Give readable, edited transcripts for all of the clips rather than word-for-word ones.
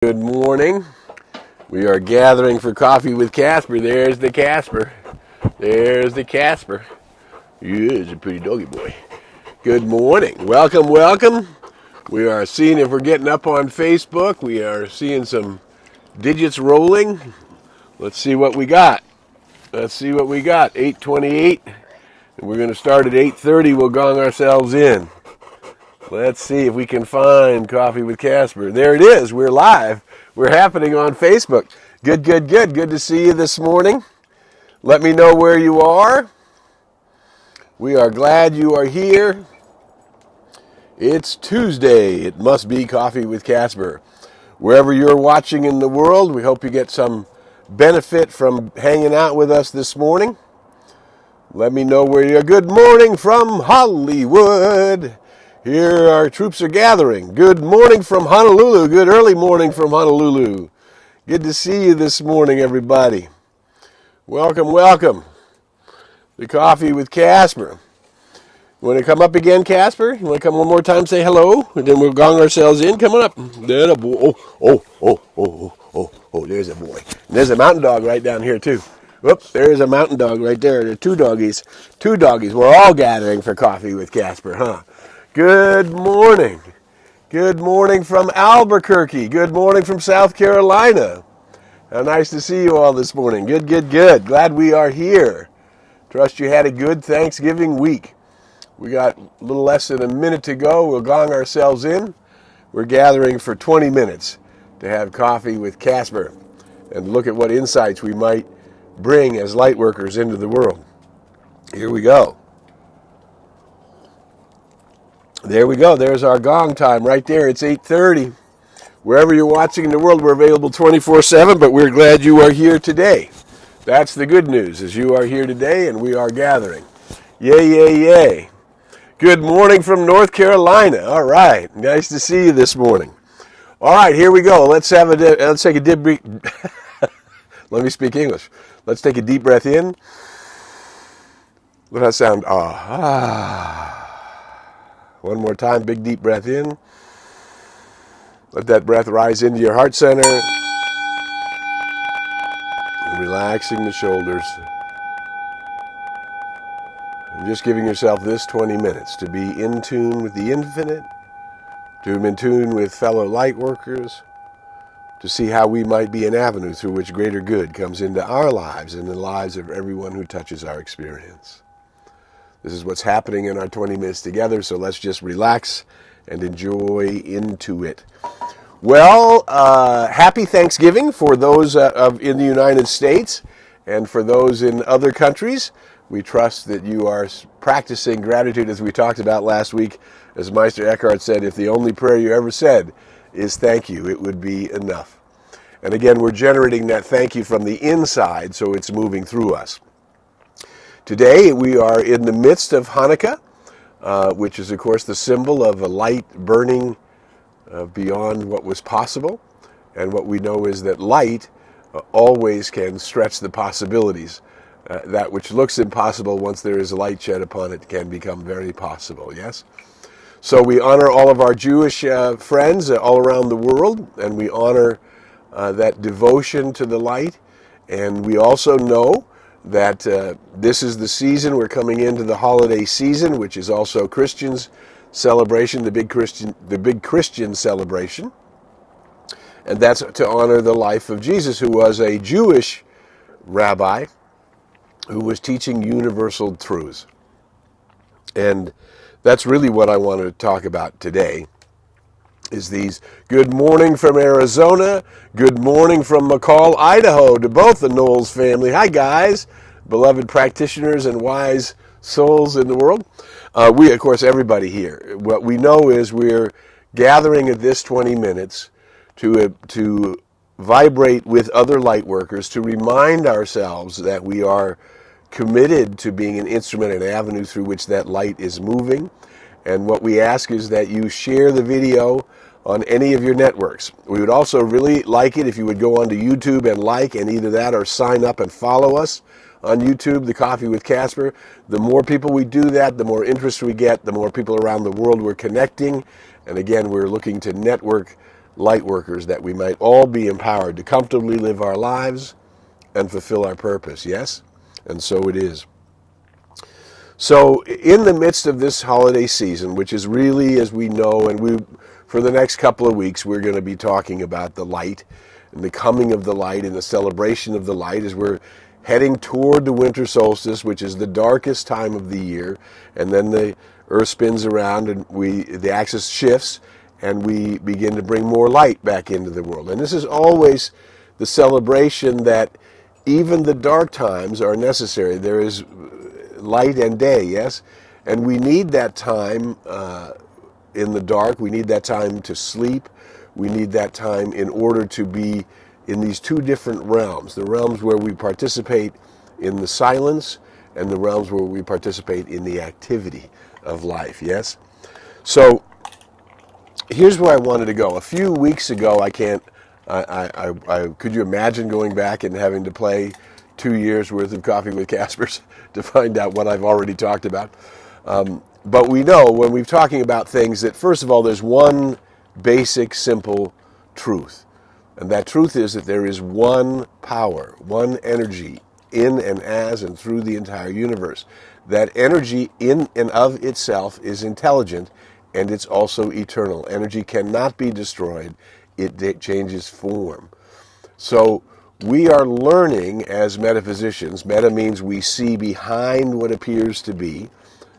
Good morning. We are gathering for coffee with Casper. There's the Casper. There's the Casper. He is a pretty doggy boy. Good morning. Welcome, welcome. We are seeing if we're getting up on Facebook. We are seeing some digits rolling. Let's see what we got. 8:28. And we're going to start at 8:30. We'll gong ourselves in. Let's see if we can find Coffee with Casper. There it is. We're live. We're happening on Facebook. Good. Good to see you this morning. Let me know where you are. We are glad you are here. It's Tuesday. It must be Coffee with Casper. Wherever you're watching in the world, we hope you get some benefit from hanging out with us this morning. Let me know where you're. Good morning from Hollywood. Here our troops are gathering. Good morning from Honolulu. Good early morning from Honolulu. Good to see you this morning, everybody. Welcome. The Coffee with Casper. You want to come up again, Casper? You want to come one more time, say hello? And then we'll gong ourselves in. Come on up. There's a boy. Oh, there's a boy. And there's a mountain dog right down here, too. Whoops, there's a mountain dog right there. There are two doggies. We're all gathering for Coffee with Casper, huh? Good morning. Good morning from Albuquerque. Good morning from South Carolina. How nice to see you all this morning. Good. Glad we are here. Trust you had a good Thanksgiving week. We got a little less than a minute to go. We'll gong ourselves in. We're gathering for 20 minutes to have Coffee with Casper and look at what insights we might bring as light workers into the world. Here we go. There we go. There's our gong time right there. It's 8:30. Wherever you're watching in the world, we're available 24/7, but we're glad you are here today. That's the good news, is you are here today and we are gathering. Yay. Good morning from North Carolina. All right. Nice to see you this morning. All right, here we go. Let's take a deep breath. Let me speak English. Let's take a deep breath in. Let that sound. One more time, big deep breath in. Let that breath rise into your heart center. And relaxing the shoulders. And just giving yourself this 20 minutes to be in tune with the infinite, to be in tune with fellow light workers, to see how we might be an avenue through which greater good comes into our lives and the lives of everyone who touches our experience. This is what's happening in our 20 minutes together, so let's just relax and enjoy into it. Well, happy Thanksgiving for those in the United States and for those in other countries. We trust that you are practicing gratitude as we talked about last week. As Meister Eckhart said, if the only prayer you ever said is thank you, it would be enough. And again, we're generating that thank you from the inside, so it's moving through us. Today, we are in the midst of Hanukkah, which is, of course, the symbol of a light burning beyond what was possible. And what we know is that light always can stretch the possibilities. That which looks impossible, once there is light shed upon it, can become very possible, yes? So we honor all of our Jewish friends all around the world, and we honor that devotion to the light. And we also know that this is the season, we're coming into the holiday season, which is also Christians' celebration, the big Christian celebration. And that's to honor the life of Jesus, who was a Jewish rabbi who was teaching universal truths. And that's really what I want to talk about today, is these good morning from Arizona, good morning from McCall, Idaho, to both the Knowles family. Hi, guys, beloved practitioners and wise souls in the world. We, of course, everybody here. What we know is we're gathering at this 20 minutes to vibrate with other light workers, to remind ourselves that we are committed to being an instrument, an avenue through which that light is moving. And what we ask is that you share the video on any of your networks. We would also really like it if you would go onto YouTube and and either that or sign up and follow us on YouTube, The Coffee with Casper. The more people we do that, the more interest we get, the more people around the world we're connecting. And again, we're looking to network light workers, that we might all be empowered to comfortably live our lives and fulfill our purpose. Yes? And so it is. So in the midst of this holiday season, which is really, as we know, and for the next couple of weeks, we're going to be talking about the light and the coming of the light and the celebration of the light as we're heading toward the winter solstice, which is the darkest time of the year. And then the earth spins around and the axis shifts and we begin to bring more light back into the world. And this is always the celebration that even the dark times are necessary. There is light and day, yes? And we need that time in the dark. We need that time to sleep. We need that time in order to be in these two different realms, the realms where we participate in the silence and the realms where we participate in the activity of life, yes? So here's where I wanted to go. A few weeks ago, could you imagine going back and having to play 2 years worth of Coffee with Caspers to find out what I've already talked about? But we know when we're talking about things that, first of all, there's one basic, simple truth. And that truth is that there is one power, one energy in and as and through the entire universe. That energy in and of itself is intelligent, and it's also eternal. Energy cannot be destroyed. It changes form. So we are learning as metaphysicians. Meta means we see behind what appears to be,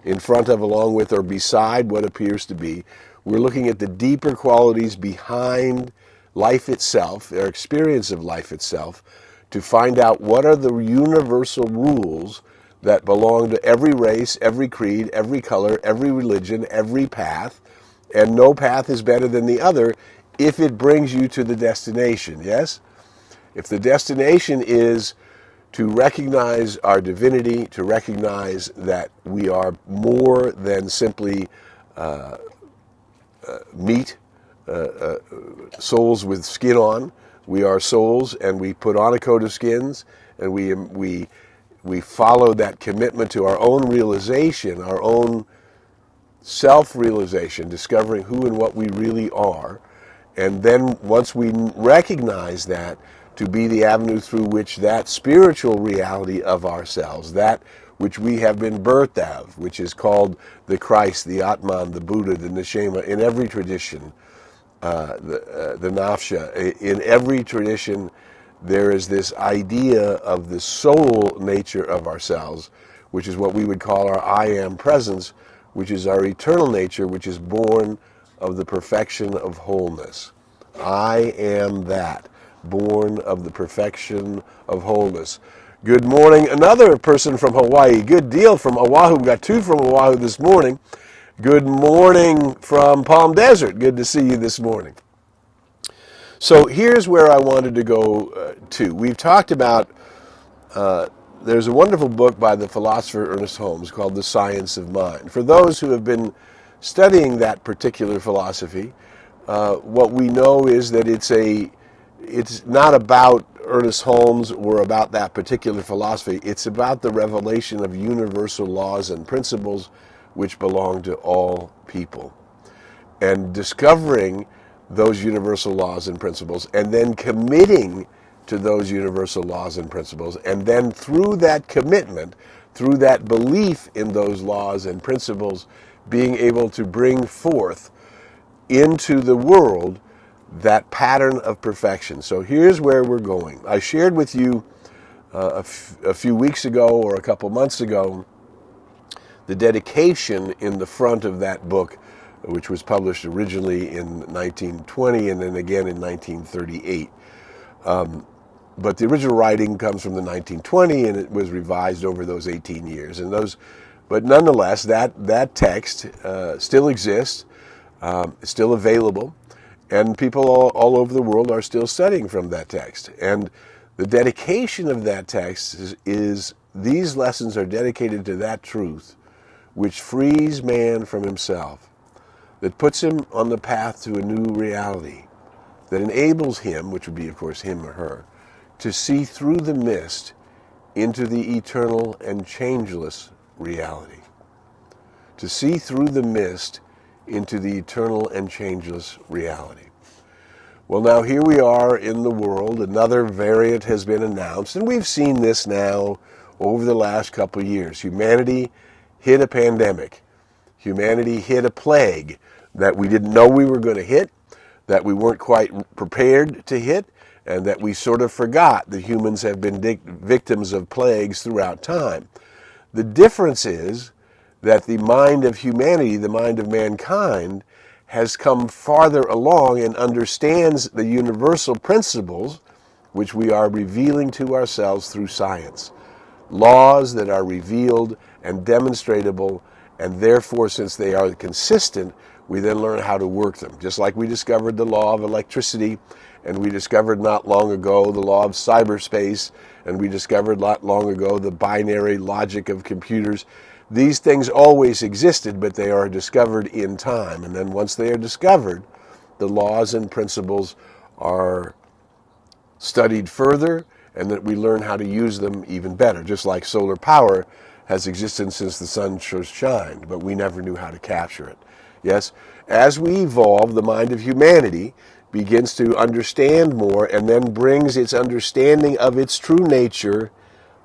in front of, along with, or beside what appears to be. We're looking at the deeper qualities behind life itself, our experience of life itself, to find out what are the universal rules that belong to every race, every creed, every color, every religion, every path. And no path is better than the other if it brings you to the destination, yes? If the destination is to recognize our divinity, to recognize that we are more than simply meat, souls with skin on. We are souls, and we put on a coat of skins, and we follow that commitment to our own realization, our own self-realization, discovering who and what we really are. And then once we recognize that, to be the avenue through which that spiritual reality of ourselves, that which we have been birthed of, which is called the Christ, the Atman, the Buddha, the Neshama, in every tradition, the Nafsha, in every tradition, there is this idea of the soul nature of ourselves, which is what we would call our I am presence, which is our eternal nature, which is born of the perfection of wholeness. I am that, born of the perfection of wholeness. Good morning. Another person from Hawaii. Good deal from Oahu. We got two from Oahu this morning. Good morning from Palm Desert. Good to see you this morning. So here's where I wanted to go to. We've talked about, there's a wonderful book by the philosopher Ernest Holmes called The Science of Mind. For those who have been studying that particular philosophy, what we know is that it's not about Ernest Holmes or about that particular philosophy. It's about the revelation of universal laws and principles which belong to all people. And discovering those universal laws and principles, and then committing to those universal laws and principles, and then through that commitment, through that belief in those laws and principles, being able to bring forth into the world that pattern of perfection. So here's where we're going. I shared with you a few weeks ago or a couple months ago the dedication in the front of that book, which was published originally in 1920 and then again in 1938. But the original writing comes from the 1920, and it was revised over those 18 years. But nonetheless, that text still exists, still available, and people all over the world are still studying from that text. And the dedication of that text is these lessons are dedicated to that truth which frees man from himself, that puts him on the path to a new reality, that enables him, which would be, of course, him or her, to see through the mist into the eternal and changeless reality. To see through the mist into the eternal and changeless reality. Well, now here we are in the world. Another variant has been announced, and we've seen this now over the last couple of years. Humanity hit a pandemic. Humanity hit a plague that we didn't know we were going to hit, that we weren't quite prepared to hit, and that we sort of forgot that humans have been victims of plagues throughout time. The difference is that the mind of humanity, the mind of mankind, has come farther along and understands the universal principles which we are revealing to ourselves through science. Laws that are revealed and demonstratable, and therefore, since they are consistent, we then learn how to work them. Just like we discovered the law of electricity, and we discovered not long ago the law of cyberspace, and we discovered not long ago the binary logic of computers. These things always existed, but they are discovered in time. And then once they are discovered, the laws and principles are studied further, and that we learn how to use them even better. Just like solar power has existed since the sun first shined, but we never knew how to capture it. Yes, as we evolve, the mind of humanity begins to understand more and then brings its understanding of its true nature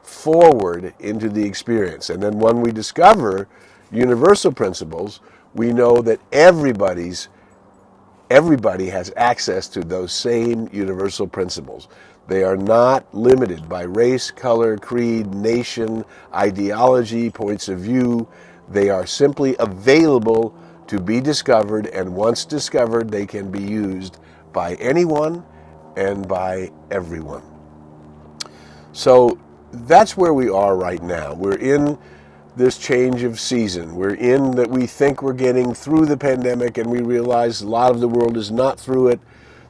forward into the experience. And then when we discover universal principles, we know that everybody has access to those same universal principles. They are not limited by race, color, creed, nation, ideology, points of view. They are simply available to be discovered, and once discovered, they can be used by anyone and by everyone. So that's where we are right now. We're in this change of season. We're in that we think we're getting through the pandemic, and we realize a lot of the world is not through it.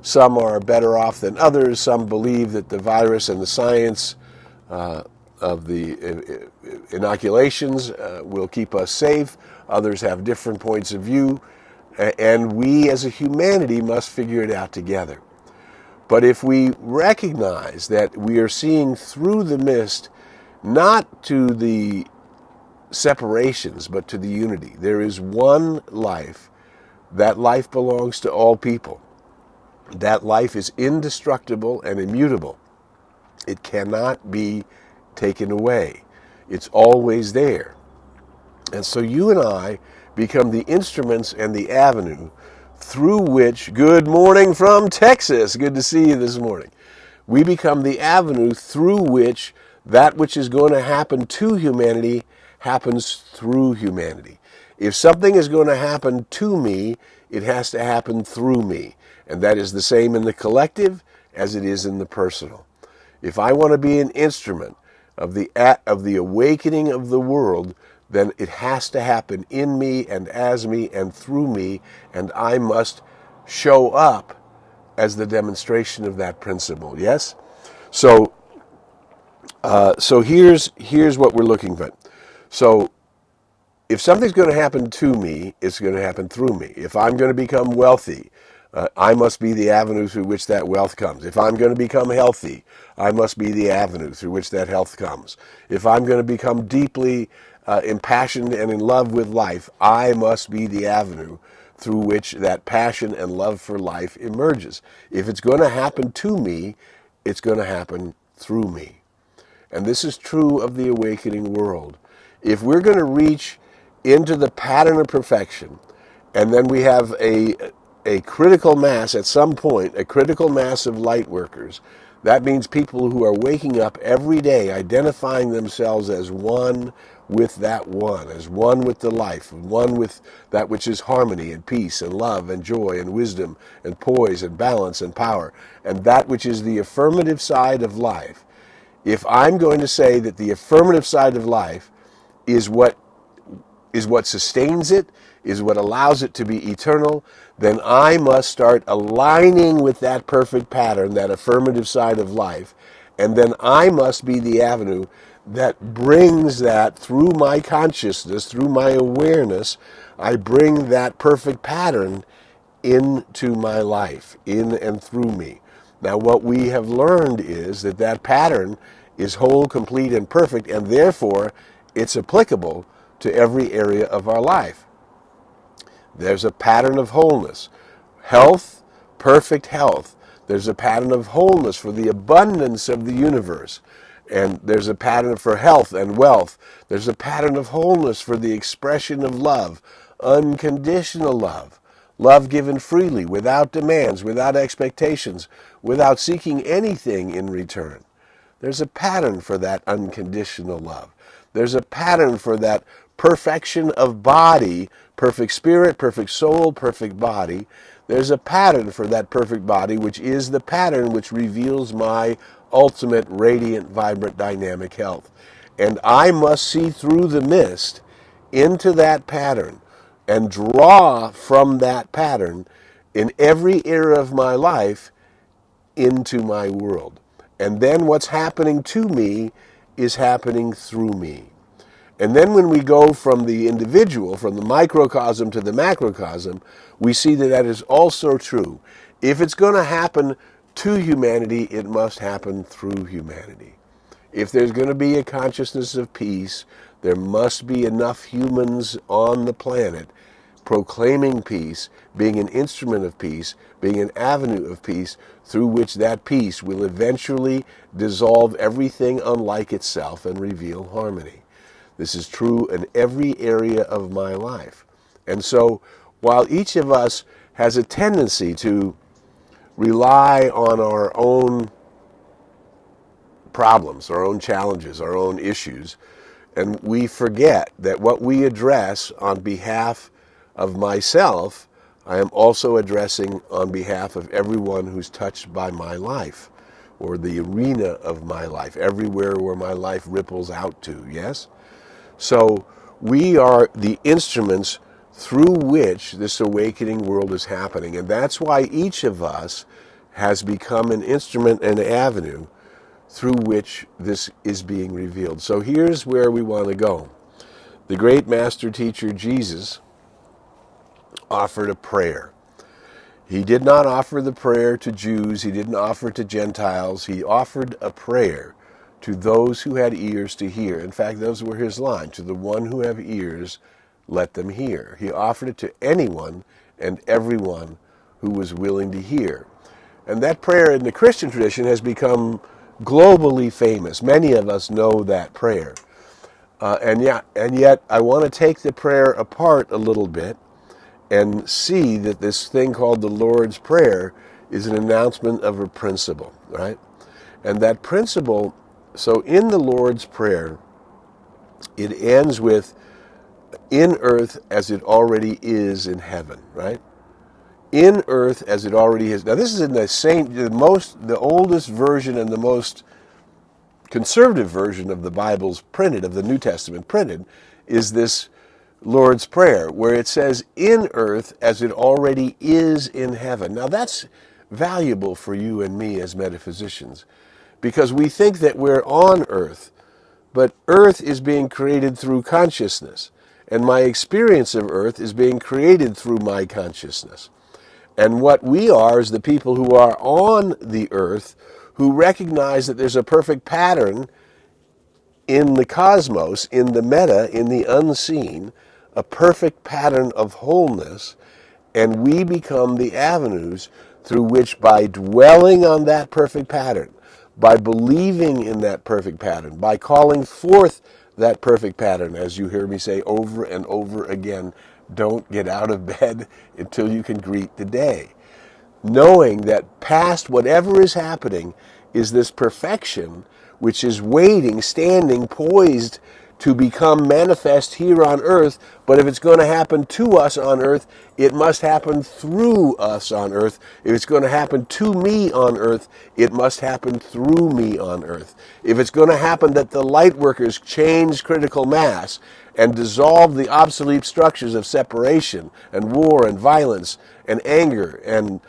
Some are better off than others. Some believe that the virus and the science of the inoculations will keep us safe. Others have different points of view. And we as a humanity must figure it out together. But if we recognize that we are seeing through the mist, not to the separations, but to the unity. There is one life. That life belongs to all people. That life is indestructible and immutable. It cannot be taken away. It's always there. And so you and I become the instruments and the avenue through which, good morning from Texas, good to see you this morning. We become the avenue through which that which is going to happen to humanity happens through humanity. If something is going to happen to me, it has to happen through me. And that is the same in the collective as it is in the personal. If I want to be an instrument of the awakening of the world, then it has to happen in me and as me and through me, and I must show up as the demonstration of that principle. Yes? So here's what we're looking for. So if something's going to happen to me, it's going to happen through me. If I'm going to become wealthy, I must be the avenue through which that wealth comes. If I'm going to become healthy, I must be the avenue through which that health comes. If I'm going to become deeply impassioned and in love with life, I must be the avenue through which that passion and love for life emerges. If it's going to happen to me, it's going to happen through me. And this is true of the awakening world. If we're going to reach into the pattern of perfection, and then we have a critical mass at some point, a critical mass of light workers, that means people who are waking up every day identifying themselves as one with that one, as one with the life, one with that which is harmony and peace and love and joy and wisdom and poise and balance and power, and that which is the affirmative side of life. If I'm going to say that the affirmative side of life is what sustains it, is what allows it to be eternal, then I must start aligning with that perfect pattern, that affirmative side of life, and then I must be the avenue that brings that through my consciousness, through my awareness. I bring that perfect pattern into my life, in and through me. Now, what we have learned is that that pattern is whole, complete, and perfect, and therefore it's applicable to every area of our life. There's a pattern of wholeness. Health, perfect health, There's a pattern of wholeness for the abundance of the universe. And there's a pattern for health and wealth. There's a pattern of wholeness for the expression of love, unconditional love. Love given freely, without demands, without expectations, without seeking anything in return. There's a pattern for that unconditional love. There's a pattern for that perfection of body, perfect spirit, perfect soul, perfect body. There's a pattern for that perfect body, which is the pattern which reveals my ultimate, radiant, vibrant, dynamic health. And I must see through the mist into that pattern and draw from that pattern in every area of my life into my world. And then what's happening to me is happening through me. And then when we go from the individual, from the microcosm to the macrocosm, we see that that is also true. If it's going to happen to humanity, it must happen through humanity. If there's going to be a consciousness of peace, there must be enough humans on the planet proclaiming peace, being an instrument of peace, being an avenue of peace, through which that peace will eventually dissolve everything unlike itself and reveal harmony. This is true in every area of my life. And so, while each of us has a tendency to rely on our own problems, our own challenges, our own issues, and we forget that what we address on behalf of myself, I am also addressing on behalf of everyone who's touched by my life, or the arena of my life, everywhere where my life ripples out to, yes? So we are the instruments through which this awakening world is happening. And that's why each of us has become an instrument and an avenue through which this is being revealed. So here's where we want to go. The great master teacher Jesus offered a prayer. He did not offer the prayer to Jews. He didn't offer it to Gentiles. He offered a prayer to those who had ears to hear. In fact, those were his lines. To the one who have ears, let them hear. He offered it to anyone and everyone who was willing to hear. And that prayer in the Christian tradition has become globally famous. Many of us know that prayer. And yet I want to take the prayer apart a little bit and see that this thing called the Lord's Prayer is an announcement of a principle, right? And that principle, so in the Lord's Prayer, it ends with, in earth as it already is in heaven, right? In earth as it already is. Now this is in the oldest version and the most conservative version of the Bible's printed, of the New Testament printed, is this Lord's Prayer, where it says, in earth as it already is in heaven. Now that's valuable for you and me as metaphysicians, because we think that we're on earth, but earth is being created through consciousness, and my experience of earth is being created through my consciousness. And what we are is the people who are on the earth, who recognize that there's a perfect pattern in the cosmos, in the meta, in the unseen, a perfect pattern of wholeness, and we become the avenues through which, by dwelling on that perfect pattern, by believing in that perfect pattern, by calling forth that perfect pattern, as you hear me say over and over again, don't get out of bed until you can greet the day. Knowing that past whatever is happening is this perfection which is waiting, standing, poised to become manifest here on earth. But if it's going to happen to us on earth, it must happen through us on earth. If it's going to happen to me on earth, it must happen through me on earth. If it's going to happen that the light workers change critical mass and dissolve the obsolete structures of separation and war and violence and anger and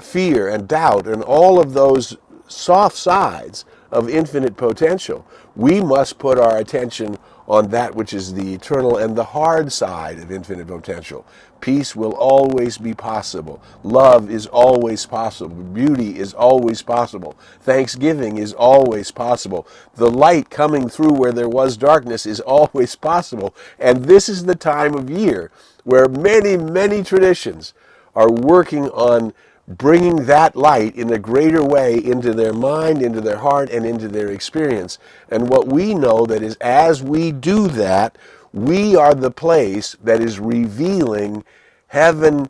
fear and doubt and all of those soft sides of infinite potential, we must put our attention on that which is the eternal and the hard side of infinite potential. Peace will always be possible. Love is always possible. Beauty is always possible. Thanksgiving is always possible. The light coming through where there was darkness is always possible. And this is the time of year where many, many traditions are working on bringing that light in a greater way into their mind, into their heart, and into their experience. And what we know that is, as we do that, we are the place that is revealing heaven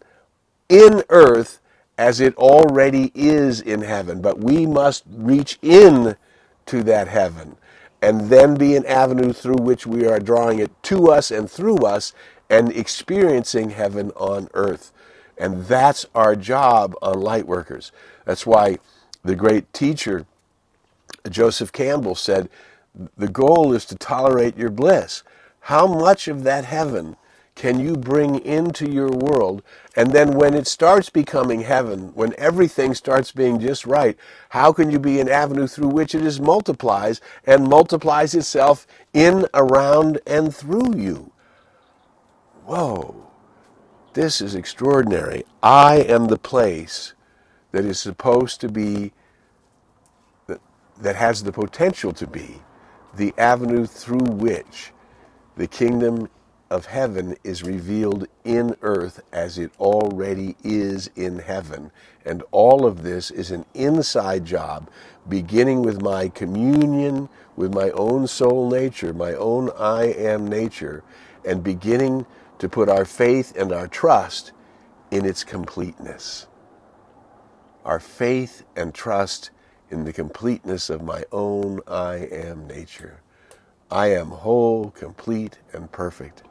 in earth as it already is in heaven. But we must reach in to that heaven and then be an avenue through which we are drawing it to us and through us and experiencing heaven on earth. And that's our job on Lightworkers. That's why the great teacher Joseph Campbell said, the goal is to tolerate your bliss. How much of that heaven can you bring into your world? And then when it starts becoming heaven, when everything starts being just right, how can you be an avenue through which it is multiplies and multiplies itself in, around, and through you? Whoa, this is extraordinary. I am the place that is supposed to be, that has the potential to be the avenue through which the kingdom of heaven is revealed in earth as it already is in heaven. And all of this is an inside job, beginning with my communion with my own soul nature, my own I am nature, and beginning to put our faith and our trust in its completeness. Our faith and trust in the completeness of my own I am nature. I am whole, complete, and perfect.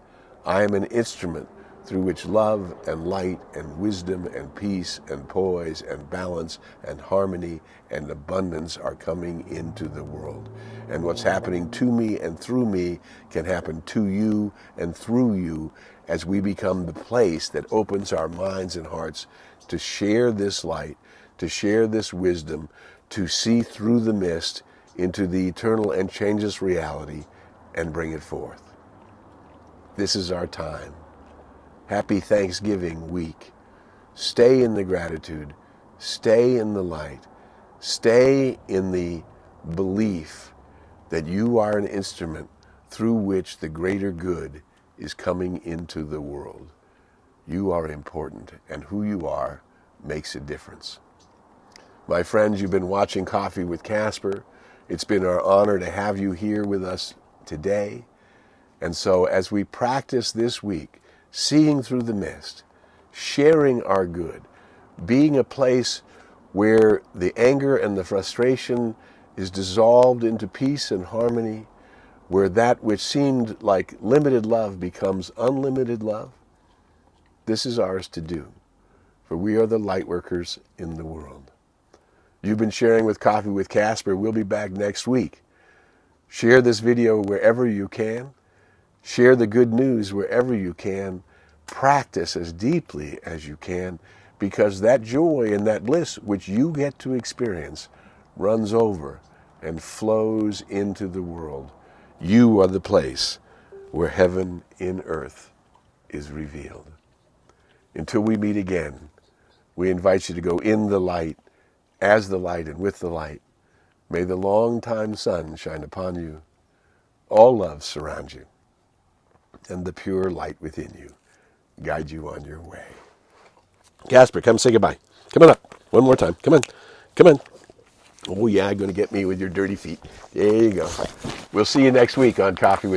I am an instrument through which love and light and wisdom and peace and poise and balance and harmony and abundance are coming into the world. And what's happening to me and through me can happen to you and through you as we become the place that opens our minds and hearts to share this light, to share this wisdom, to see through the mist into the eternal and changeless reality and bring it forth. This is our time. Happy Thanksgiving week. Stay in the gratitude. Stay in the light. Stay in the belief that you are an instrument through which the greater good is coming into the world. You are important, and who you are makes a difference. My friends, you've been watching Coffee with Casper. It's been our honor to have you here with us today. And so as we practice this week, seeing through the mist, sharing our good, being a place where the anger and the frustration is dissolved into peace and harmony, where that which seemed like limited love becomes unlimited love, this is ours to do, for we are the light workers in the world. You've been sharing with Coffee with Casper. We'll be back next week. Share this video wherever you can. Share the good news wherever you can. Practice as deeply as you can, because that joy and that bliss which you get to experience runs over and flows into the world. You are the place where heaven in earth is revealed. Until we meet again, we invite you to go in the light, as the light and with the light. May the long-time sun shine upon you, all love surround you, and the pure light within you guide you on your way. Casper, come say goodbye. Come on up. One more time. Come on. Come on. Oh, yeah, going to get me with your dirty feet. There you go. We'll see you next week on Coffee with